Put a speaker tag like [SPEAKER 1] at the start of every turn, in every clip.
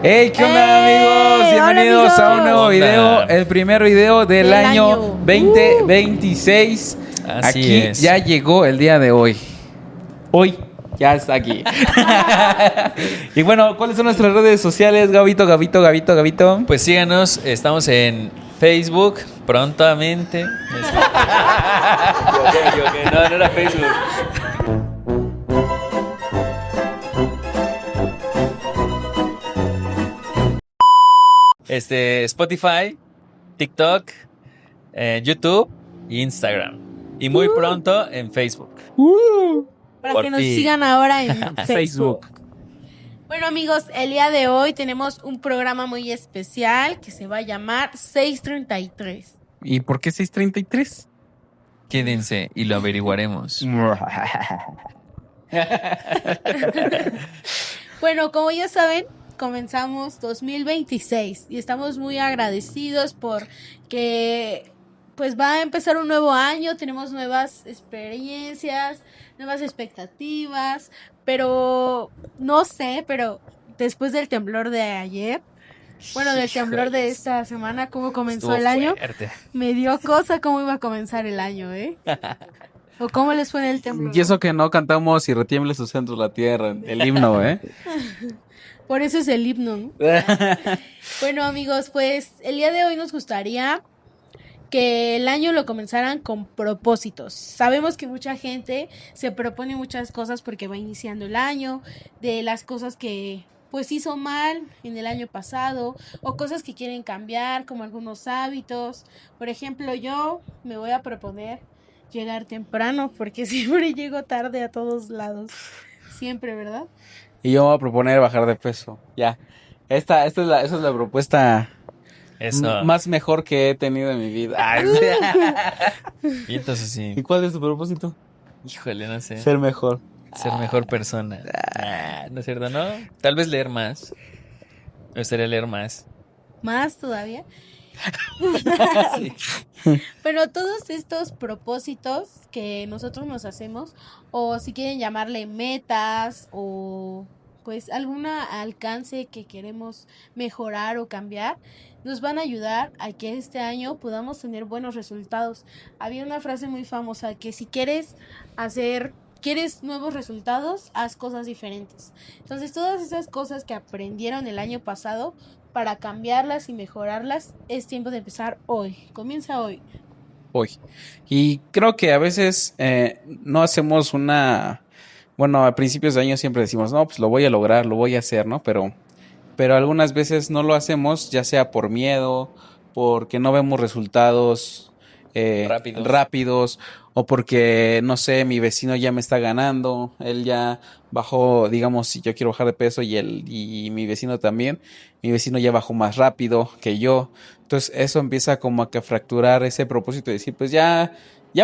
[SPEAKER 1] Hey, ¿qué onda, amigos? Bienvenidos
[SPEAKER 2] hola,
[SPEAKER 1] a un nuevo
[SPEAKER 2] amigos.
[SPEAKER 1] video, el primer video del año 2026.
[SPEAKER 2] Así
[SPEAKER 1] Aquí
[SPEAKER 2] es.
[SPEAKER 1] ya llegó el día de hoy. Hoy ya está aquí. Y bueno, ¿cuáles son nuestras redes sociales, Gabito?
[SPEAKER 2] Pues síganos, estamos en Facebook prontamente. No era Facebook. Spotify, TikTok, YouTube e Instagram. Y muy pronto en Facebook.
[SPEAKER 3] Para
[SPEAKER 2] Por
[SPEAKER 3] que nos
[SPEAKER 2] fin.
[SPEAKER 3] sigan ahora en Facebook.
[SPEAKER 1] Facebook.
[SPEAKER 3] Bueno, amigos, el día de hoy tenemos un programa muy especial que se va a llamar 633.
[SPEAKER 1] ¿Y por qué 633?
[SPEAKER 2] Quédense y lo averiguaremos.
[SPEAKER 3] Bueno, como ya saben, comenzamos 2026 y estamos muy agradecidos porque pues va a empezar un nuevo año, tenemos nuevas experiencias, nuevas expectativas, pero no sé, pero después del temblor de ayer, bueno, del temblor de esta semana, cómo comenzó
[SPEAKER 2] Estuvo
[SPEAKER 3] el año,
[SPEAKER 2] fuerte.
[SPEAKER 3] me dio cosa cómo iba a comenzar el año, ¿eh? ¿O cómo les fue en el temblor?
[SPEAKER 1] Y eso que no cantamos y retiemble su centro la tierra, el himno, ¿eh?
[SPEAKER 3] Por eso es el himno, ¿no? Bueno, amigos, pues el día de hoy nos gustaría que el año lo comenzaran con propósitos. Sabemos que mucha gente se propone muchas cosas porque va iniciando el año, de las cosas que pues hizo mal en el año pasado o cosas que quieren cambiar, como algunos hábitos. Por ejemplo, yo me voy a proponer llegar temprano porque siempre llego tarde a todos lados. Siempre, ¿verdad?
[SPEAKER 1] Y yo me voy a proponer bajar de peso. Ya. Esa es la propuesta
[SPEAKER 2] Eso.
[SPEAKER 1] más mejor que he tenido en mi vida. Ay,
[SPEAKER 2] Y entonces
[SPEAKER 1] ¿Y
[SPEAKER 2] sí.
[SPEAKER 1] cuál es tu propósito?
[SPEAKER 2] Híjole, no sé.
[SPEAKER 1] Ser mejor.
[SPEAKER 2] Ser mejor persona. No es cierto, ¿no? Tal vez leer más. Me gustaría leer más.
[SPEAKER 3] Más todavía.
[SPEAKER 2] Sí.
[SPEAKER 3] Pero todos estos propósitos que nosotros nos hacemos, o si quieren llamarle metas, o pues algún alcance que queremos mejorar o cambiar, nos van a ayudar a que este año podamos tener buenos resultados. Había una frase muy famosa que si quieres nuevos resultados, haz cosas diferentes. Entonces, todas esas cosas que aprendieron el año pasado, para cambiarlas y mejorarlas, es tiempo de empezar hoy. Comienza hoy.
[SPEAKER 1] Hoy. Y creo que a veces no hacemos bueno, a principios de año siempre decimos, no, pues lo voy a lograr, lo voy a hacer, ¿no? Pero algunas veces no lo hacemos, ya sea por miedo, porque no vemos resultados rápidos, o porque, no sé, mi vecino ya me está ganando, él ya bajó, digamos, si yo quiero bajar de peso y mi vecino también, mi vecino ya bajó más rápido que yo. Entonces eso empieza como a que fracturar ese propósito y decir, pues ya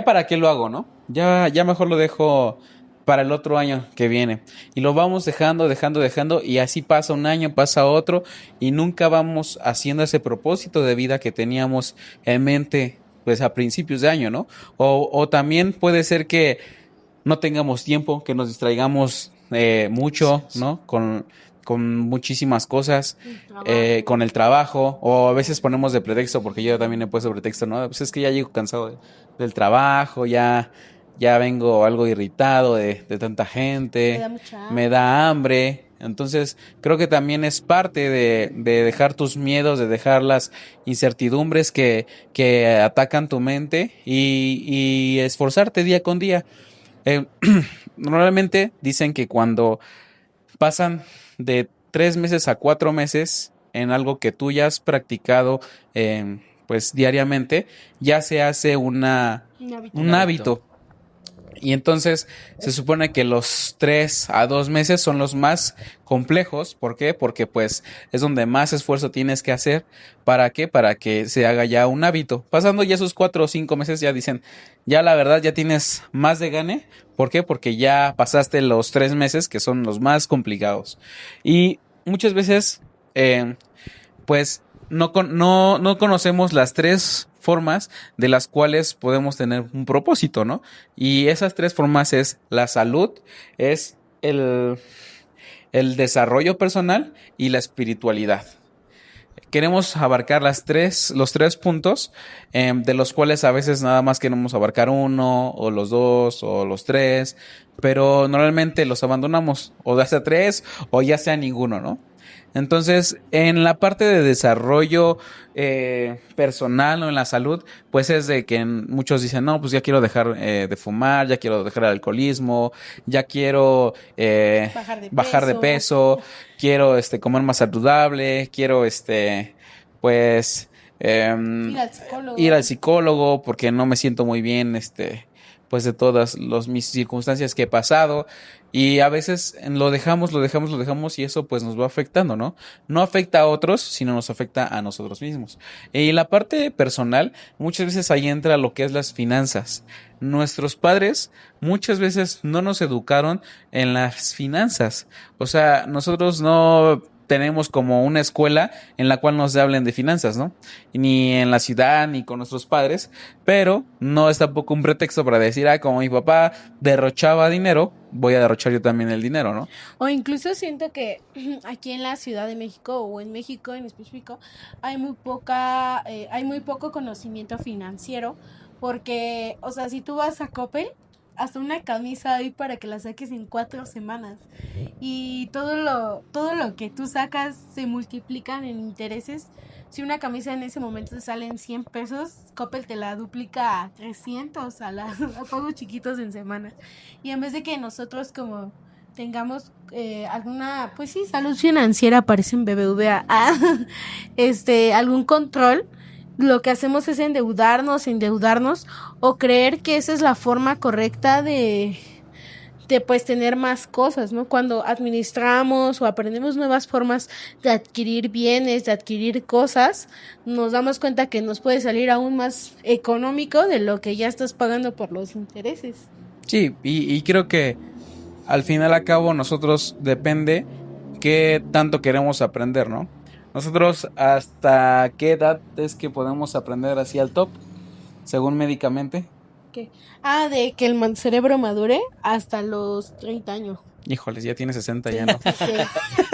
[SPEAKER 1] para qué lo hago, ¿no? Ya mejor lo dejo para el otro año que viene. Y lo vamos dejando, y así pasa un año, pasa otro, y nunca vamos haciendo ese propósito de vida que teníamos en mente, pues a principios de año, ¿no? O también puede ser que no tengamos tiempo, que nos distraigamos mucho, ¿no? Con muchísimas cosas, con el trabajo, o a veces ponemos de pretexto, porque yo también he puesto pretexto, ¿no? Pues es que ya llego cansado del trabajo, ya vengo algo irritado de tanta gente,
[SPEAKER 3] Me da mucha hambre.
[SPEAKER 1] me da hambre. Entonces, creo que también es parte de dejar tus miedos, de dejar las incertidumbres que atacan tu mente y esforzarte día con día. Normalmente dicen que cuando pasan de 3 meses a 4 meses en algo que tú ya has practicado pues diariamente, ya se hace un hábito. Y entonces se supone que los 3 a 2 meses son los más complejos. ¿Por qué? Porque pues es donde más esfuerzo tienes que hacer. ¿Para qué? Para que se haga ya un hábito. Pasando ya esos 4 o 5 meses ya dicen, ya la verdad ya tienes más de gane. ¿Por qué? Porque ya pasaste los 3 meses que son los más complicados. Y muchas veces pues no conocemos las 3 formas de las cuales podemos tener un propósito, ¿no? Y esas 3 formas es la salud, es el desarrollo personal y la espiritualidad. Queremos abarcar los tres puntos, de los cuales a veces nada más queremos abarcar uno, o los dos, o los tres, pero normalmente los abandonamos, o ya sea tres, o ya sea ninguno, ¿no? Entonces, en la parte de desarrollo personal o en la salud, pues es de que muchos dicen, no, pues ya quiero dejar de fumar, ya quiero dejar el alcoholismo, ya quiero bajar de peso, quiero comer más saludable, quiero pues ir al psicólogo porque no me siento muy bien, pues de todas mis circunstancias que he pasado. Y a veces lo dejamos y eso pues nos va afectando, ¿no? No afecta a otros, sino nos afecta a nosotros mismos. Y la parte personal, muchas veces ahí entra lo que es las finanzas. Nuestros padres muchas veces no nos educaron en las finanzas. O sea, nosotros no tenemos como una escuela en la cual nos hablen de finanzas, ¿no? Ni en la ciudad, ni con nuestros padres, pero no es tampoco un pretexto para decir, como mi papá derrochaba dinero, voy a derrochar yo también el dinero, ¿no?
[SPEAKER 3] O incluso siento que aquí en la Ciudad de México o en México en específico hay muy poco conocimiento financiero porque, o sea, si tú vas a Coppel, hasta una camisa hay para que la saques en 4 semanas y todo lo que tú sacas se multiplican en intereses. Si una camisa en ese momento te sale en 100 pesos, Coppel te la duplica a 300 a pagos chiquitos en semanas. Y en vez de que nosotros como tengamos alguna, pues sí, salud financiera, aparece en BBVA, algún control, lo que hacemos es endeudarnos o creer que esa es la forma correcta de pues tener más cosas, ¿no? Cuando administramos o aprendemos nuevas formas de adquirir bienes, de adquirir cosas, nos damos cuenta que nos puede salir aún más económico de lo que ya estás pagando por los intereses.
[SPEAKER 1] Sí, y creo que al final a cabo nosotros depende qué tanto queremos aprender, ¿no? Nosotros hasta qué edad es que podemos aprender así al top, según médicamente.
[SPEAKER 3] ¿Qué? De que el cerebro madure hasta los 30 años.
[SPEAKER 1] Híjoles, ya tiene 60, ya no.
[SPEAKER 3] Sí.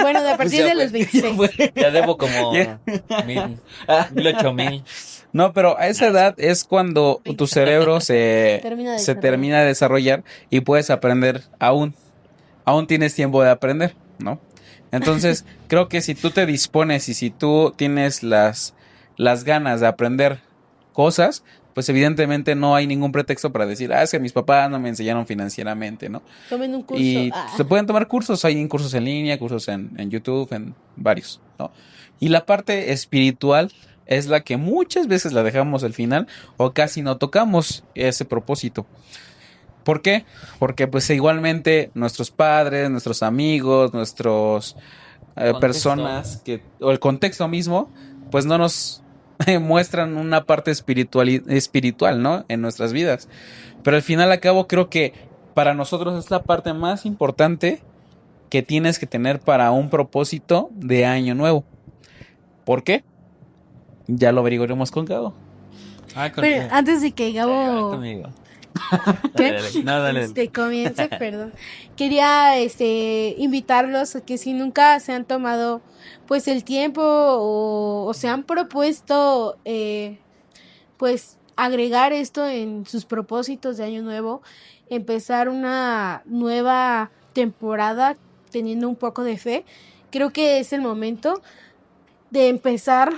[SPEAKER 3] Bueno, de a partir de los 26.
[SPEAKER 2] Ya debo como 8,000.
[SPEAKER 1] No, pero a esa edad es cuando tu cerebro se termina de desarrollar y puedes aprender aún tienes tiempo de aprender, ¿no? Entonces, creo que si tú te dispones y si tú tienes las ganas de aprender cosas, pues evidentemente no hay ningún pretexto para decir, es que mis papás no me enseñaron financieramente, ¿no?
[SPEAKER 3] Tomen un curso.
[SPEAKER 1] Y se pueden tomar cursos, hay cursos en línea, cursos en YouTube, en varios, ¿no? Y la parte espiritual es la que muchas veces la dejamos al final o casi no tocamos ese propósito. ¿Por qué? Porque pues igualmente nuestros padres, nuestros amigos, nuestros personas o el contexto mismo, pues no nos muestran una parte espiritual, ¿no? En nuestras vidas. Pero al final a cabo creo que para nosotros es la parte más importante que tienes que tener para un propósito de año nuevo. ¿Por qué? Ya lo averiguaremos con Gabo.
[SPEAKER 3] Pero antes de que Gabo...
[SPEAKER 2] Conmigo.
[SPEAKER 3] ¿Qué?
[SPEAKER 2] No, dale.
[SPEAKER 3] Comience, perdón. Quería invitarlos a que si nunca se han tomado pues el tiempo o se han propuesto pues agregar esto en sus propósitos de año nuevo, empezar una nueva temporada teniendo un poco de fe, creo que es el momento de empezar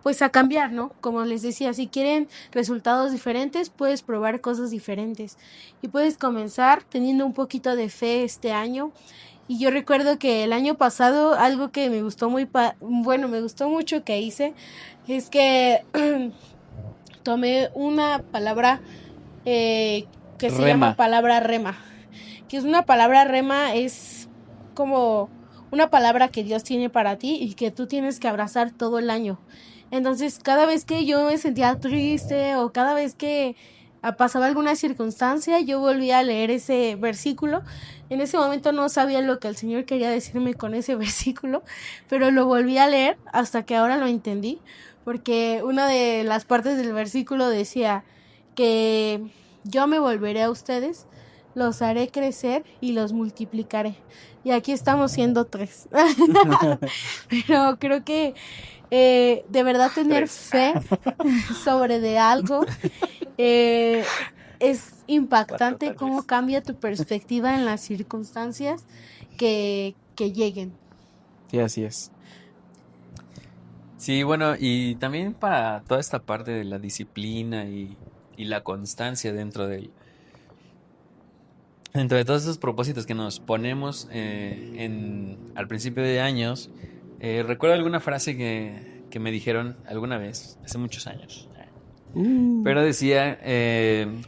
[SPEAKER 3] pues a cambiar, ¿no? Como les decía, si quieren resultados diferentes, puedes probar cosas diferentes y puedes comenzar teniendo un poquito de fe este año. Y yo recuerdo que el año pasado algo que me gustó me gustó mucho que hice es que tomé una palabra que se llama palabra rema, que es una palabra rema, es como una palabra que Dios tiene para ti y que tú tienes que abrazar todo el año. Entonces, cada vez que yo me sentía triste o cada vez que pasaba alguna circunstancia, yo volvía a leer ese versículo. En ese momento no sabía lo que el Señor quería decirme con ese versículo, pero lo volví a leer hasta que ahora lo entendí, porque una de las partes del versículo decía que yo me volveré a ustedes los haré crecer y los multiplicaré. Y aquí estamos siendo 3. Pero creo que de verdad tener fe sobre de algo es impactante cómo cambia tu perspectiva en las circunstancias que lleguen.
[SPEAKER 1] Sí, así es.
[SPEAKER 2] Sí, bueno, y también para toda esta parte de la disciplina y la constancia dentro de todos esos propósitos que nos ponemos al principio de años. Recuerdo alguna frase que me dijeron alguna vez, hace muchos años. Pero decía,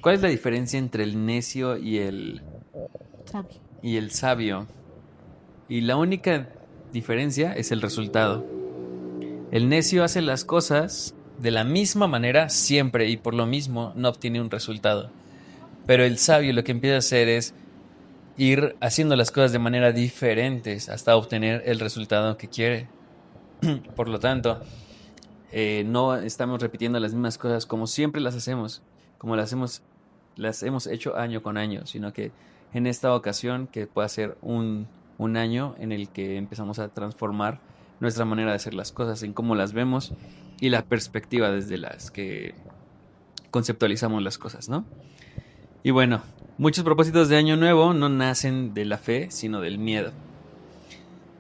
[SPEAKER 2] ¿cuál es la diferencia entre el necio
[SPEAKER 3] Sabio.
[SPEAKER 2] y el sabio? Y la única diferencia es el resultado. El necio hace las cosas de la misma manera siempre y por lo mismo no obtiene un resultado. Pero el sabio lo que empieza a hacer es ir haciendo las cosas de manera diferentes hasta obtener el resultado que quiere. Por lo tanto, no estamos repitiendo las mismas cosas como siempre las hacemos, como las hemos hecho año con año, sino que en esta ocasión, que puede ser un año en el que empezamos a transformar nuestra manera de hacer las cosas, en cómo las vemos y la perspectiva desde las que conceptualizamos las cosas, ¿no? Y bueno, muchos propósitos de año nuevo no nacen de la fe, sino del miedo.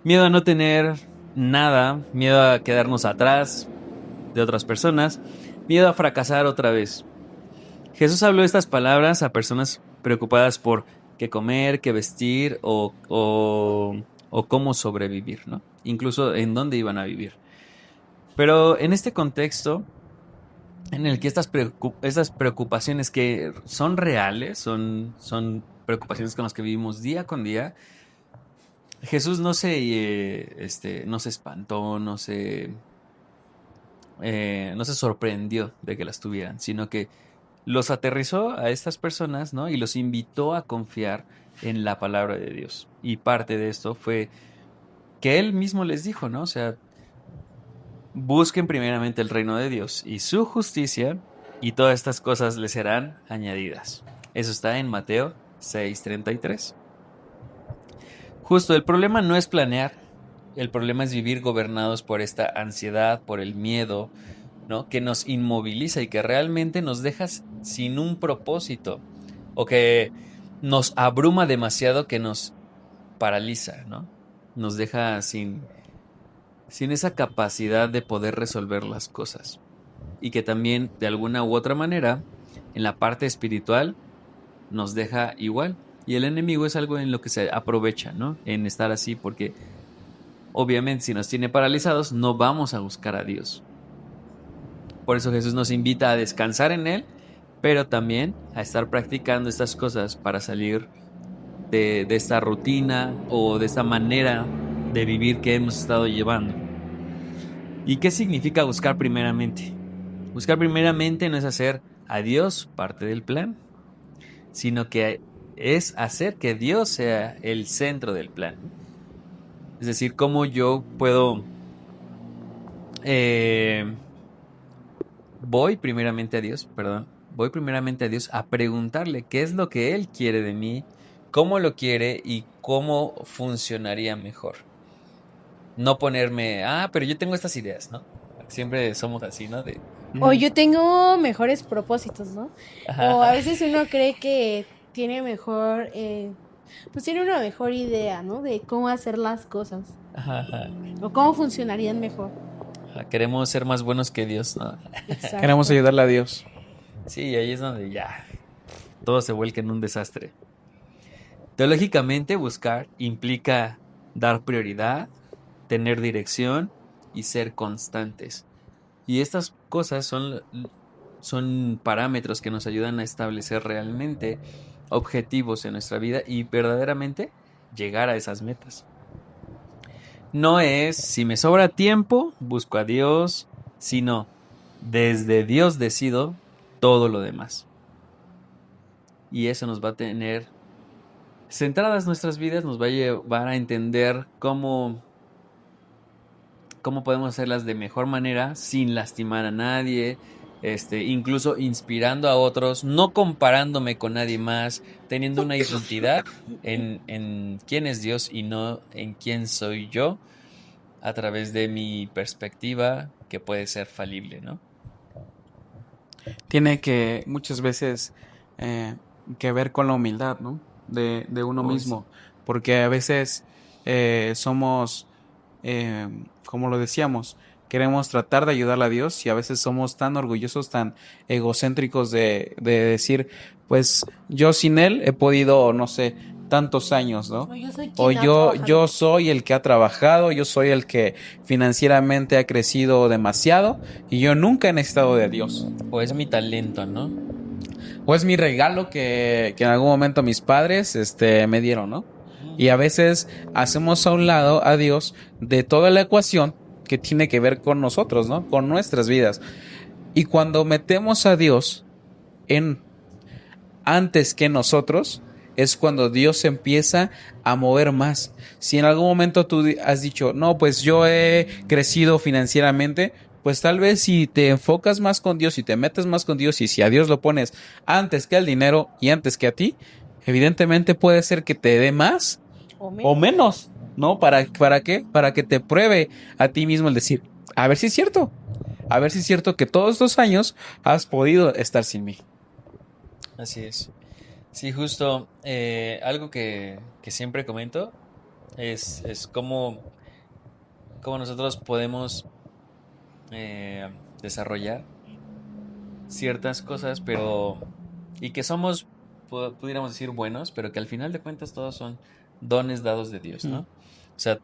[SPEAKER 2] Miedo a no tener nada, miedo a quedarnos atrás de otras personas, miedo a fracasar otra vez. Jesús habló estas palabras a personas preocupadas por qué comer, qué vestir o cómo sobrevivir, ¿no? Incluso en dónde iban a vivir. Pero en este contexto, en el que estas preocupaciones que son reales, son preocupaciones con las que vivimos día con día, Jesús no se espantó, no se sorprendió de que las tuvieran, sino que los aterrizó a estas personas, ¿no? Y los invitó a confiar en la palabra de Dios. Y parte de esto fue que él mismo les dijo, ¿no? O sea, busquen primeramente el reino de Dios y su justicia, y todas estas cosas les serán añadidas. Eso está en Mateo 6:33. Justo, el problema no es planear, el problema es vivir gobernados por esta ansiedad, por el miedo, ¿no? Que nos inmoviliza y que realmente nos deja sin un propósito, o que nos abruma demasiado, que nos paraliza, ¿no? Nos deja sin esa capacidad de poder resolver las cosas. Y que también, de alguna u otra manera, en la parte espiritual, nos deja igual. Y el enemigo es algo en lo que se aprovecha, ¿no? En estar así, porque obviamente si nos tiene paralizados, no vamos a buscar a Dios. Por eso Jesús nos invita a descansar en Él, pero también a estar practicando estas cosas para salir de esta rutina o de esta manera de vivir que hemos estado llevando. ¿Y qué significa buscar primeramente? Buscar primeramente no es hacer a Dios parte del plan, sino que es hacer que Dios sea el centro del plan. Es decir, cómo yo puedo voy primeramente a Dios a preguntarle qué es lo que Él quiere de mí, cómo lo quiere y cómo funcionaría mejor. No ponerme, pero yo tengo estas ideas, ¿no? Siempre somos así, ¿no?
[SPEAKER 3] O yo tengo mejores propósitos, ¿no?
[SPEAKER 2] Ajá.
[SPEAKER 3] O a veces uno cree que tiene mejor, pues tiene una mejor idea, ¿no? De cómo hacer las cosas.
[SPEAKER 2] Ajá.
[SPEAKER 3] O cómo funcionarían mejor.
[SPEAKER 2] Queremos ser más buenos que Dios, ¿no?
[SPEAKER 3] Exacto.
[SPEAKER 1] Queremos ayudarle a Dios.
[SPEAKER 2] Sí, ahí es donde ya todo se vuelca en un desastre. Teológicamente, buscar implica dar prioridad, tener dirección y ser constantes. Y estas cosas son parámetros que nos ayudan a establecer realmente objetivos en nuestra vida y verdaderamente llegar a esas metas. No es, si me sobra tiempo, busco a Dios, sino desde Dios decido todo lo demás. Y eso nos va a tener centradas nuestras vidas, nos va a llevar a entender cómo podemos hacerlas de mejor manera, sin lastimar a nadie, incluso inspirando a otros, no comparándome con nadie más, teniendo una identidad en quién es Dios y no en quién soy yo, a través de mi perspectiva, que puede ser falible, ¿no?
[SPEAKER 1] Tiene que muchas veces eh, que ver con la humildad, ¿no? De uno
[SPEAKER 2] Uy, sí.
[SPEAKER 1] mismo, porque a veces somos, eh, como lo decíamos, queremos tratar de ayudar a Dios y a veces somos tan orgullosos, tan egocéntricos de decir, pues yo sin Él he podido, no sé, tantos años, ¿no?
[SPEAKER 3] O yo soy
[SPEAKER 1] O
[SPEAKER 3] quien ha trabajado.
[SPEAKER 1] yo soy el que ha trabajado, yo soy el que financieramente ha crecido demasiado y yo nunca he necesitado de Dios.
[SPEAKER 2] O es mi talento, ¿no?
[SPEAKER 1] O es mi regalo que en algún momento mis padres me dieron, ¿no? Y a veces hacemos a un lado a Dios de toda la ecuación que tiene que ver con nosotros, ¿no? Con nuestras vidas. Y cuando metemos a Dios en antes que nosotros, es cuando Dios se empieza a mover más. Si en algún momento tú has dicho, no, pues yo he crecido financieramente, pues tal vez si te enfocas más con Dios y te metes más con Dios y si a Dios lo pones antes que al dinero y antes que a ti, evidentemente puede ser que te dé más
[SPEAKER 3] O
[SPEAKER 1] o
[SPEAKER 3] menos.
[SPEAKER 1] menos, ¿no? ¿Para qué? Para que te pruebe a ti mismo el decir, a ver si es cierto, a ver si es cierto que todos estos años has podido estar sin mí.
[SPEAKER 2] Así es. Sí, justo. Algo que siempre comento es cómo nosotros podemos desarrollar ciertas cosas, pero y que somos, pudiéramos decir, buenos, pero que al final de cuentas todos son dones dados de Dios, ¿no?
[SPEAKER 1] Mm.
[SPEAKER 2] O sea,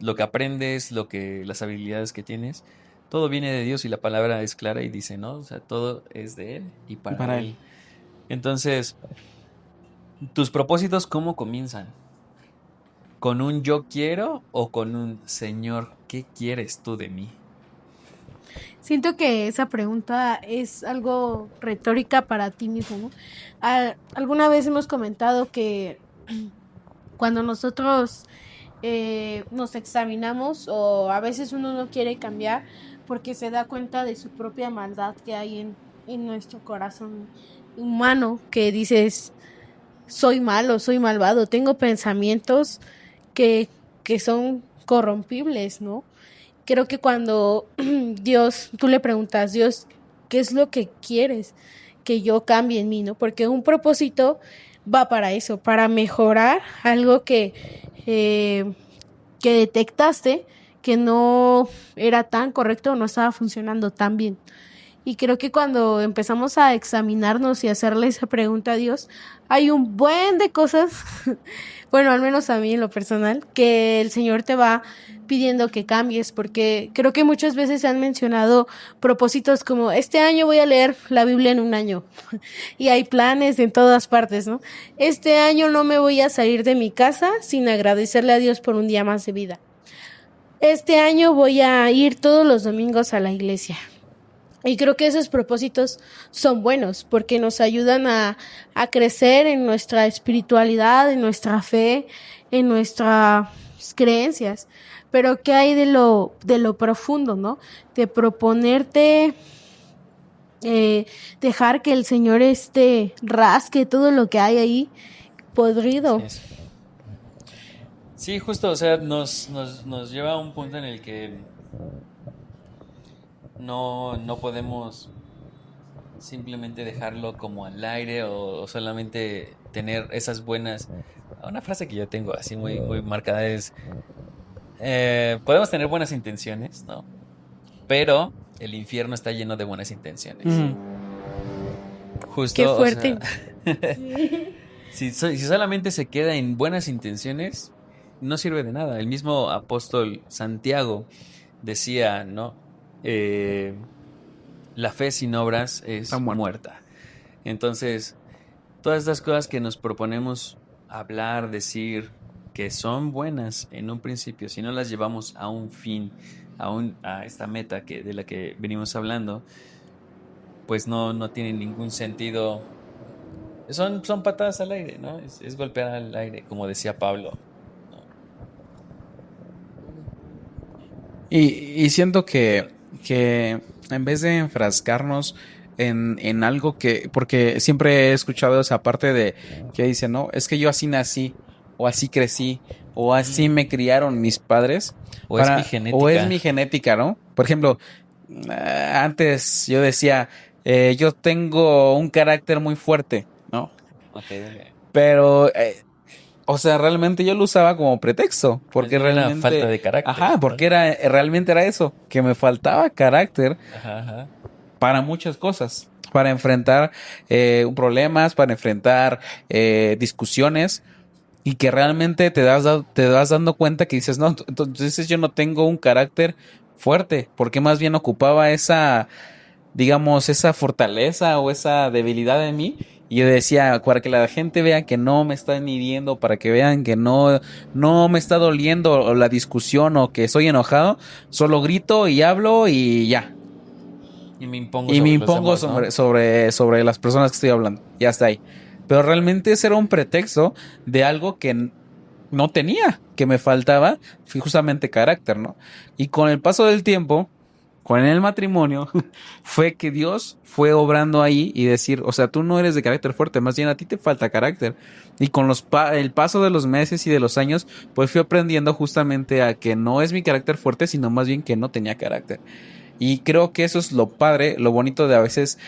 [SPEAKER 2] lo que aprendes, las habilidades que tienes, todo viene de Dios y la palabra es clara y dice, ¿no? O sea, todo es de Él y
[SPEAKER 1] Y
[SPEAKER 2] para
[SPEAKER 1] para él.
[SPEAKER 2] Él. Entonces, ¿tus propósitos cómo comienzan? ¿Con un yo quiero o con un Señor, qué quieres tú de mí?
[SPEAKER 3] Siento que esa pregunta es algo retórica para ti mismo, ¿no? Alguna vez hemos comentado que cuando nosotros nos examinamos o a veces uno no quiere cambiar porque se da cuenta de su propia maldad que hay en nuestro corazón humano, que dices, soy malo, soy malvado, tengo pensamientos que, que son corrompibles, ¿no? Creo que cuando Dios, tú le preguntas, Dios, ¿qué es lo que quieres que yo cambie en mí, no? Porque un propósito va para eso, para mejorar algo eh, que detectaste que no era tan correcto o no estaba funcionando tan bien. Y creo que cuando empezamos a examinarnos y hacerle esa pregunta a Dios, hay un buen de cosas, bueno, al menos a mí en lo personal, que el Señor te va pidiendo que cambies, porque creo que muchas veces se han mencionado propósitos como, este año voy a leer la Biblia en un año, y hay planes en todas partes, ¿no? Este año no me voy a salir de mi casa sin agradecerle a Dios por un día más de vida. Este año voy a ir todos los domingos a la iglesia. Y creo que esos propósitos son buenos porque nos ayudan a crecer en nuestra espiritualidad, en nuestra fe, en nuestras creencias. Pero ¿qué hay de lo profundo, no? De proponerte dejar que el Señor rasque todo lo que hay ahí podrido.
[SPEAKER 2] Así es. Sí, justo, o sea, nos lleva a un punto en el que no podemos simplemente dejarlo como al aire o solamente tener esas buenas. Una frase que yo tengo así muy, muy marcada es, podemos tener buenas intenciones, ¿no? Pero el infierno está lleno de buenas intenciones.
[SPEAKER 1] Ujú.
[SPEAKER 3] Qué
[SPEAKER 2] Justo, o sea,
[SPEAKER 3] fuerte.
[SPEAKER 2] si solamente se queda en buenas intenciones, no sirve de nada. El mismo apóstol Santiago decía, ¿no? La fe sin obras
[SPEAKER 1] Está
[SPEAKER 2] es
[SPEAKER 1] muerta.
[SPEAKER 2] muerta. Entonces, todas estas cosas que nos proponemos hablar, decir, que son buenas en un principio, si no las llevamos a un fin, a esta meta de la que venimos hablando, pues no tiene ningún sentido. Son patadas al aire, ¿no? Es golpear al aire, como decía Pablo, ¿no?
[SPEAKER 1] Y siento que en vez de enfrascarnos en algo que, porque siempre he escuchado esa parte de que dice, no, es que yo así nací, o así crecí, o así me criaron mis padres,
[SPEAKER 2] O es mi genética.
[SPEAKER 1] o es mi genética, ¿no? Por ejemplo, antes yo decía, yo tengo un carácter muy fuerte, ¿no?
[SPEAKER 2] Ok, dale.
[SPEAKER 1] Pero, o sea, realmente yo lo usaba como pretexto, porque
[SPEAKER 2] Más bien una
[SPEAKER 1] realmente...
[SPEAKER 2] falta de carácter,
[SPEAKER 1] Ajá,
[SPEAKER 2] ¿no?
[SPEAKER 1] porque realmente era eso, que me faltaba carácter
[SPEAKER 2] Ajá, ajá.
[SPEAKER 1] para muchas cosas, para enfrentar problemas, para enfrentar discusiones, y que realmente te das dando cuenta que dices, no, entonces yo no tengo un carácter fuerte, porque más bien ocupaba esa, digamos, esa fortaleza o esa debilidad en mí. Y yo decía, para que la gente vea que no me está midiendo, para que vean que no me está doliendo la discusión o que estoy enojado, solo grito y hablo y ya.
[SPEAKER 2] Y me impongo
[SPEAKER 1] Y me
[SPEAKER 2] sobre los
[SPEAKER 1] impongo
[SPEAKER 2] demás, ¿no?
[SPEAKER 1] sobre las personas que estoy hablando. Ya está ahí. Pero realmente ese era un pretexto de algo que no tenía, que me faltaba, fue justamente carácter, ¿no? Y con el paso del tiempo, con el matrimonio, fue que Dios fue obrando ahí y decir, o sea, tú no eres de carácter fuerte, más bien a ti te falta carácter. Y con el paso de los meses y de los años, pues fui aprendiendo justamente a que no es mi carácter fuerte, sino más bien que no tenía carácter. Y creo que eso es lo padre, lo bonito de a veces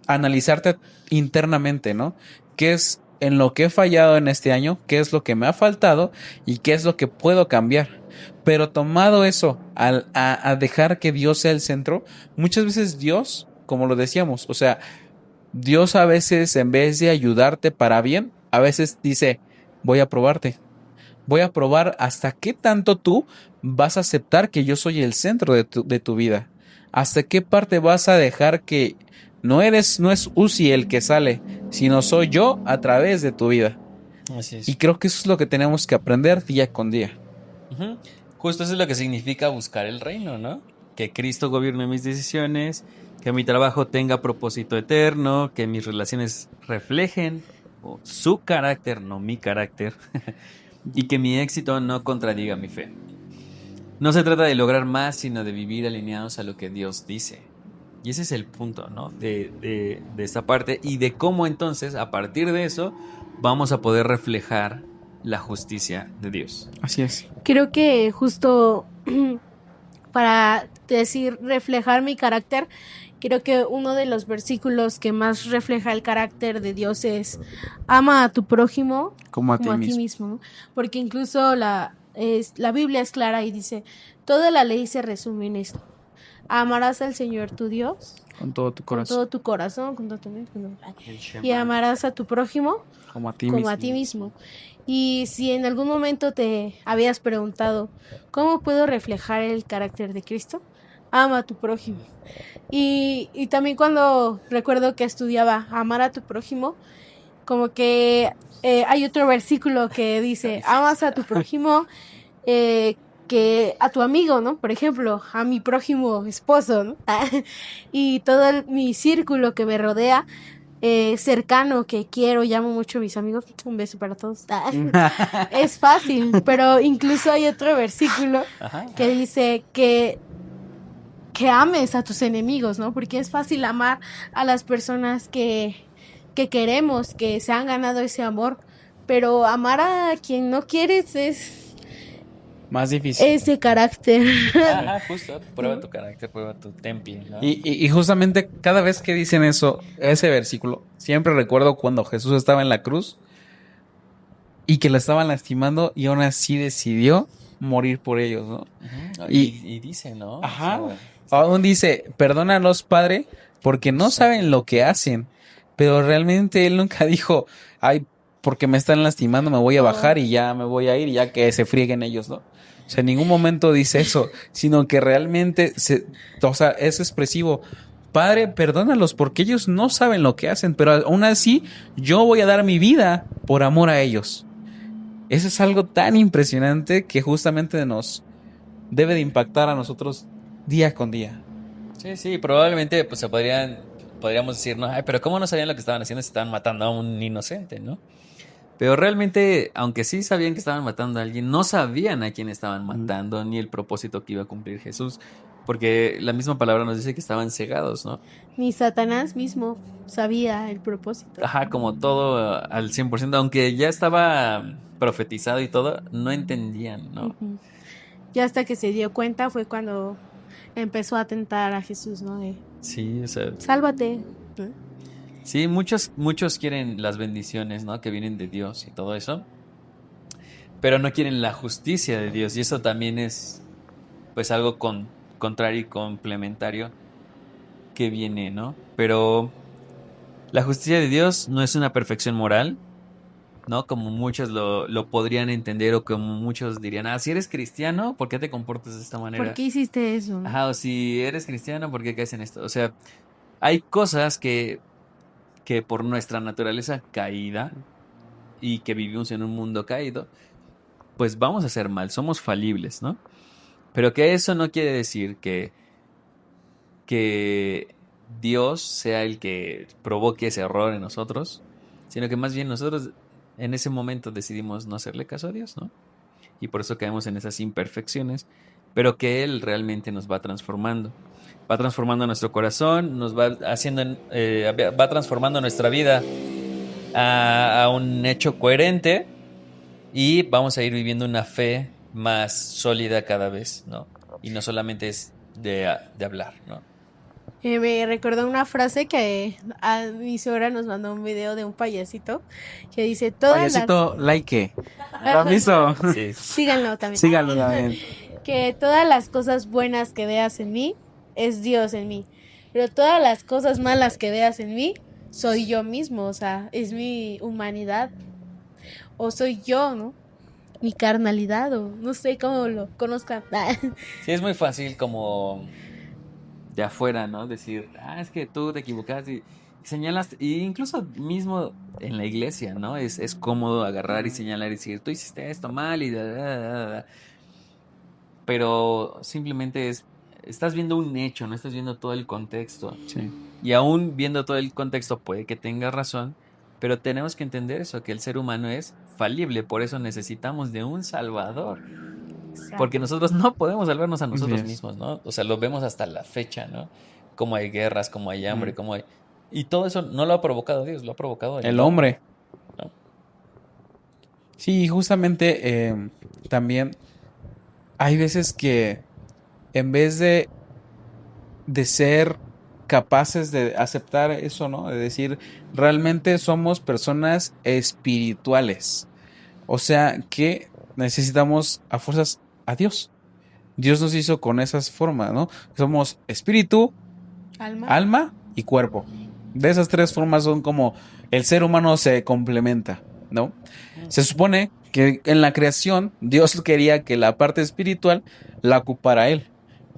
[SPEAKER 1] analizarte internamente, ¿no? ¿Qué es en lo que he fallado en este año? ¿Qué es lo que me ha faltado? ¿Y qué es lo que puedo cambiar? Pero tomado eso, a dejar que Dios sea el centro, muchas veces Dios, como lo decíamos, o sea, Dios a veces en vez de ayudarte para bien, a veces dice, voy a probarte. Voy a probar hasta qué tanto tú vas a aceptar que yo soy el centro de tu vida. Hasta qué parte vas a dejar que no es Uzi el que sale, sino soy yo a través de tu vida.
[SPEAKER 2] Así es.
[SPEAKER 1] Y creo que eso es lo que tenemos que aprender día con día.
[SPEAKER 2] Ujú. Justo eso es lo que significa buscar el reino, ¿no? Que Cristo gobierne mis decisiones, que mi trabajo tenga propósito eterno, que mis relaciones reflejen su carácter, no mi carácter, y que mi éxito no contradiga mi fe. No se trata de lograr más, sino de vivir alineados a lo que Dios dice. Y ese es el punto, ¿no? De esta parte y de cómo entonces, a partir de eso, vamos a poder reflejar la justicia de Dios.
[SPEAKER 1] Así es.
[SPEAKER 3] Creo que justo para decir reflejar mi carácter, creo que uno de los versículos que más refleja el carácter de Dios es ama a tu prójimo
[SPEAKER 1] Como a
[SPEAKER 3] como
[SPEAKER 1] ti
[SPEAKER 3] a ti
[SPEAKER 1] mismo.
[SPEAKER 3] mismo, porque incluso la Biblia es clara y dice, toda la ley se resume en esto. Amarás al Señor tu Dios
[SPEAKER 1] Con todo tu
[SPEAKER 3] con
[SPEAKER 1] corazón.
[SPEAKER 3] todo tu corazón, con todo tu mente,
[SPEAKER 2] El
[SPEAKER 3] y
[SPEAKER 2] Shema.
[SPEAKER 3] amarás a tu prójimo
[SPEAKER 1] Como a ti
[SPEAKER 3] como
[SPEAKER 1] mismo.
[SPEAKER 3] a ti mismo. Y si en algún momento te habías preguntado, ¿cómo puedo reflejar el carácter de Cristo? Ama a tu prójimo. Y también cuando recuerdo que estudiaba amar a tu prójimo, como que hay otro versículo que dice, amas a tu prójimo que a tu amigo, ¿no? Por ejemplo, a mi prójimo esposo, ¿no? Y todo mi círculo que me rodea, cercano, que quiero, llamo mucho a mis amigos. Un beso para todos. Es fácil, pero incluso hay otro versículo
[SPEAKER 2] Ajá.
[SPEAKER 3] que dice que ames a tus enemigos, ¿no? Porque es fácil amar a las personas que queremos, que se han ganado ese amor, pero amar a quien no quieres es
[SPEAKER 1] Más difícil.
[SPEAKER 3] ese carácter.
[SPEAKER 2] Ajá, justo. Prueba tu carácter, prueba tu temple, ¿no?
[SPEAKER 1] Y justamente cada vez que dicen eso, ese versículo, siempre recuerdo cuando Jesús estaba en la cruz y que la estaban lastimando y aún así decidió morir por ellos, ¿no?
[SPEAKER 2] Ujú.
[SPEAKER 1] Y-
[SPEAKER 2] Y dice, ¿no?
[SPEAKER 1] Ajá.
[SPEAKER 2] O sea,
[SPEAKER 1] Aún dice, perdónalos, Padre, porque no saben lo que hacen. Pero realmente él nunca dijo, ay, porque me están lastimando, me voy a bajar y ya me voy a ir, ya que se frieguen ellos, ¿no? O sea, en ningún momento dice eso, sino que realmente o sea, es expresivo. Padre, perdónalos porque ellos no saben lo que hacen, pero aún así yo voy a dar mi vida por amor a ellos. Eso es algo tan impresionante que justamente nos debe de impactar a nosotros día con día.
[SPEAKER 2] sí, sí, probablemente pues podríamos decir, no, ay, pero ¿cómo no sabían lo que estaban haciendo si estaban matando a un inocente, ¿no? Pero realmente, aunque sí sabían que estaban matando a alguien, no sabían a quién estaban matando ni el propósito que iba a cumplir Jesús. Porque la misma palabra nos dice que estaban cegados, ¿no?
[SPEAKER 3] Ni Satanás mismo sabía el propósito.
[SPEAKER 2] Ajá, como todo al 100%, aunque ya estaba profetizado y todo, no entendían, ¿no?
[SPEAKER 3] Ujú. Ya hasta que se dio cuenta fue cuando empezó a tentar a Jesús, ¿no? De,
[SPEAKER 2] Sí, o sea,
[SPEAKER 3] sálvate. ¿no?
[SPEAKER 2] sí, muchos quieren las bendiciones, ¿no? Que vienen de Dios y todo eso, pero no quieren la justicia de Dios y eso también es, pues, algo contrario y complementario que viene, ¿no? Pero la justicia de Dios no es una perfección moral, ¿no? Como muchos lo podrían entender o como muchos dirían, si eres cristiano, ¿por qué te comportas de esta
[SPEAKER 3] ¿Por
[SPEAKER 2] manera?
[SPEAKER 3] qué hiciste eso? ¿no?
[SPEAKER 2] Ajá, o si eres cristiano, ¿por qué caes en esto? O sea, hay cosas que por nuestra naturaleza caída y que vivimos en un mundo caído, pues vamos a hacer mal, somos falibles, ¿no? Pero que eso no quiere decir que Dios sea el que provoque ese error en nosotros, sino que más bien nosotros en ese momento decidimos no hacerle caso a Dios, ¿no? Y por eso caemos en esas imperfecciones, pero que Él realmente nos va transformando nuestro corazón, nos va haciendo, va transformando nuestra vida a un hecho coherente y vamos a ir viviendo una fe más sólida cada vez, ¿no? Y no solamente es de hablar, ¿no?
[SPEAKER 3] Me recordó una frase que a mi suegra nos mandó un video de un payasito que dice todas
[SPEAKER 1] Payasito, like. ¿Lo has visto?
[SPEAKER 2] Sí.
[SPEAKER 3] síganlo también.
[SPEAKER 1] Síganlo también.
[SPEAKER 3] Que todas las cosas buenas que veas en mí es Dios en mí. Pero todas las cosas malas que veas en mí soy yo mismo, o sea, es mi humanidad o soy yo, ¿no? Mi carnalidad o no sé cómo lo conozcan.
[SPEAKER 2] Sí, es muy fácil como de afuera, ¿no? Decir, es que tú te equivocaste y señalas, y incluso mismo en la iglesia, ¿no? Es cómodo agarrar y señalar y decir, tú hiciste esto mal y pero simplemente estás viendo un hecho, no estás viendo todo el contexto.
[SPEAKER 1] Sí.
[SPEAKER 2] Y aún viendo todo el contexto puede que tengas razón, pero tenemos que entender eso, que el ser humano es falible, por eso necesitamos de un salvador. Porque nosotros no podemos salvarnos a nosotros
[SPEAKER 1] Yes.
[SPEAKER 2] mismos, ¿no? O sea, lo vemos hasta la fecha, ¿no? Como hay guerras, como hay hambre, como hay... Y todo eso no lo ha provocado Dios, lo ha provocado
[SPEAKER 1] El hombre.
[SPEAKER 2] ¿no?
[SPEAKER 1] Sí, justamente también hay veces que en vez de ser capaces de aceptar eso, ¿no? De decir, realmente somos personas espirituales. O sea, que necesitamos a fuerzas a Dios. Dios nos hizo con esas formas, ¿no? Somos espíritu, alma y cuerpo. De esas tres formas son como el ser humano se complementa, ¿no? Se supone que en la creación Dios quería que la parte espiritual la ocupara Él.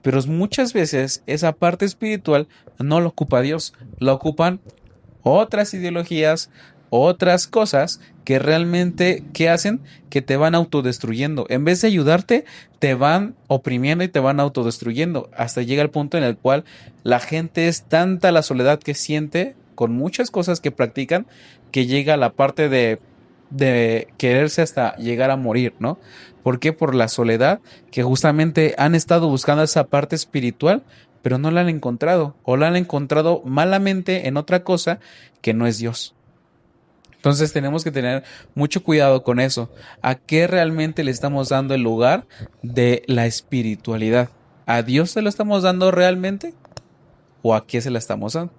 [SPEAKER 1] Pero muchas veces esa parte espiritual no la ocupa Dios, la ocupan otras ideologías, otras cosas que realmente, ¿qué hacen? Que te van autodestruyendo. En vez de ayudarte, te van oprimiendo y te van autodestruyendo. Hasta llega el punto en el cual la gente es tanta la soledad que siente con muchas cosas que practican que llega a la parte de quererse hasta llegar a morir, ¿no? ¿Por qué? Por la soledad que justamente han estado buscando esa parte espiritual, pero no la han encontrado o la han encontrado malamente en otra cosa que no es Dios. Entonces tenemos que tener mucho cuidado con eso. ¿A qué realmente le estamos dando el lugar de la espiritualidad? ¿A Dios se lo estamos dando realmente? ¿O a qué se la estamos dando?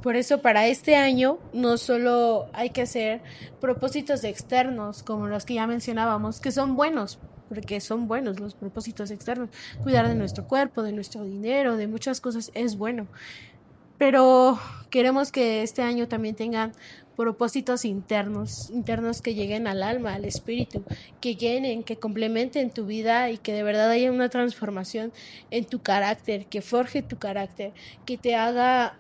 [SPEAKER 3] Por eso para este año no solo hay que hacer propósitos externos como los que ya mencionábamos, que son buenos, porque son buenos los propósitos externos. Cuidar de nuestro cuerpo, de nuestro dinero, de muchas cosas es bueno. Pero queremos que este año también tengan propósitos internos que lleguen al alma, al espíritu, que llenen, que complementen tu vida y que de verdad haya una transformación en tu carácter, que forje tu carácter, que te haga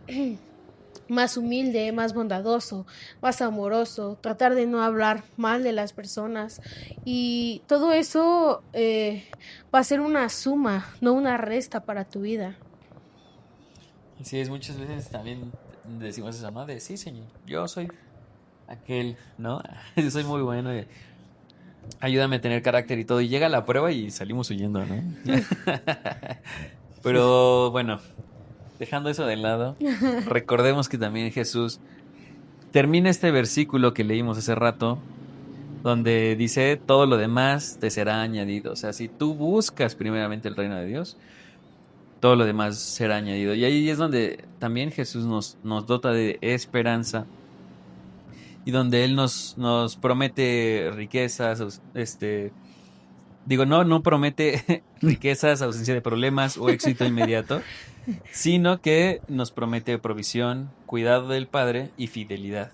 [SPEAKER 3] más humilde, más bondadoso, más amoroso, tratar de no hablar mal de las personas y todo eso va a ser una suma, no una resta para tu vida.
[SPEAKER 2] Así es, muchas veces también decimos eso, ¿no? De sí, señor, yo soy aquel, ¿no? Yo soy muy bueno. ayúdame a tener carácter y todo. Y llega la prueba y salimos huyendo, ¿no? Pero bueno, dejando eso de lado, recordemos que también Jesús termina este versículo que leímos hace rato, donde dice, todo lo demás te será añadido. O sea, si tú buscas primeramente el reino de Dios, todo lo demás será añadido. Y ahí es donde también Jesús nos dota de esperanza y donde Él nos promete riquezas, no promete riquezas, ausencia de problemas o éxito inmediato, sino que nos promete provisión, cuidado del Padre y fidelidad,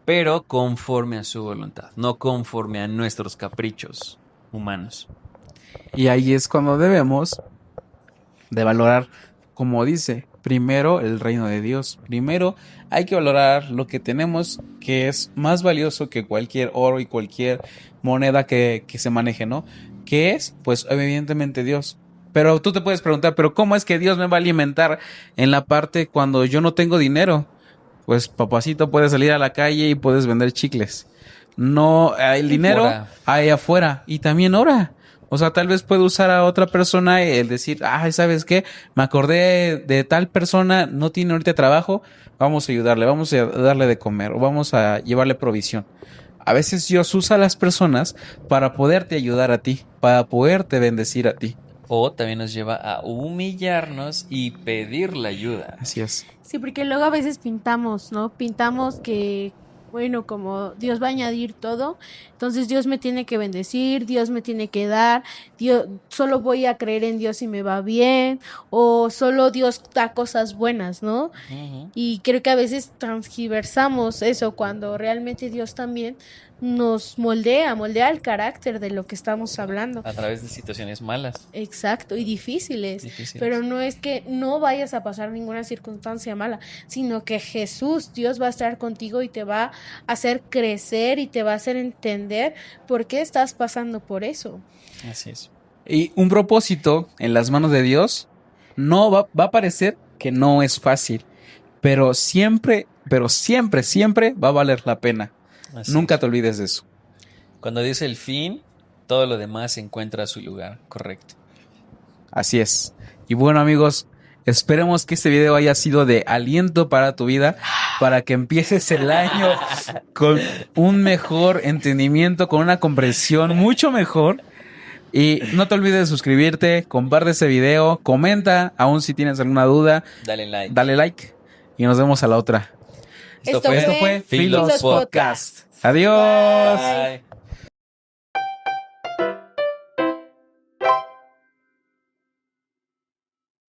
[SPEAKER 2] pero conforme a su voluntad, no conforme a nuestros caprichos humanos.
[SPEAKER 1] Y ahí es cuando debemos de valorar, como dice, primero el reino de Dios. Primero hay que valorar lo que tenemos, que es más valioso que cualquier oro y cualquier moneda que se maneje, ¿no? ¿Qué es? Pues evidentemente Dios. Pero tú te puedes preguntar, ¿pero cómo es que Dios me va a alimentar en la parte cuando yo no tengo dinero? Pues papacito, puedes salir a la calle y puedes vender chicles. No, el dinero
[SPEAKER 2] Fuera.
[SPEAKER 1] hay afuera y también ora. O sea, tal vez puede usar a otra persona el decir, ay, ¿sabes qué? Me acordé de tal persona, no tiene ahorita trabajo, vamos a ayudarle, vamos a darle de comer o vamos a llevarle provisión. A veces Dios usa a las personas para poderte ayudar a ti, para poderte bendecir a ti.
[SPEAKER 2] O también nos lleva a humillarnos y pedir la ayuda.
[SPEAKER 1] Así es.
[SPEAKER 3] Sí, porque luego a veces pintamos, ¿no? Pintamos que, bueno, como Dios va a añadir todo, entonces Dios me tiene que bendecir, Dios me tiene que dar, Dios, solo voy a creer en Dios si me va bien, o solo Dios da cosas buenas, ¿no?
[SPEAKER 2] Uh-huh.
[SPEAKER 3] Y creo que a veces transgiversamos eso cuando realmente Dios también nos moldea el carácter de lo que estamos hablando.
[SPEAKER 2] A través de situaciones malas.
[SPEAKER 3] Exacto, y difíciles.
[SPEAKER 2] Difíciles.
[SPEAKER 3] Pero no es que no vayas a pasar ninguna circunstancia mala, sino que Jesús, Dios va a estar contigo y te va a hacer crecer y te va a hacer entender por qué estás pasando por eso.
[SPEAKER 2] Así es.
[SPEAKER 1] Y un propósito en las manos de Dios no va a parecer que no es fácil, pero siempre va a valer la pena.
[SPEAKER 2] Así
[SPEAKER 1] Nunca
[SPEAKER 2] es.
[SPEAKER 1] te olvides de eso.
[SPEAKER 2] Cuando dice el fin, todo lo demás encuentra su lugar correcto.
[SPEAKER 1] Así es. Y bueno, amigos, esperemos que este video haya sido de aliento para tu vida, para que empieces el año con un mejor entendimiento, con una comprensión mucho mejor. Y no te olvides de suscribirte, comparte este video, comenta, aún si tienes alguna duda,
[SPEAKER 2] Dale like.
[SPEAKER 1] dale like y nos vemos a la otra.
[SPEAKER 3] Esto fue
[SPEAKER 1] Filos
[SPEAKER 3] Filos
[SPEAKER 1] Podcast.
[SPEAKER 3] Podcast.
[SPEAKER 1] Adiós.
[SPEAKER 2] Bye.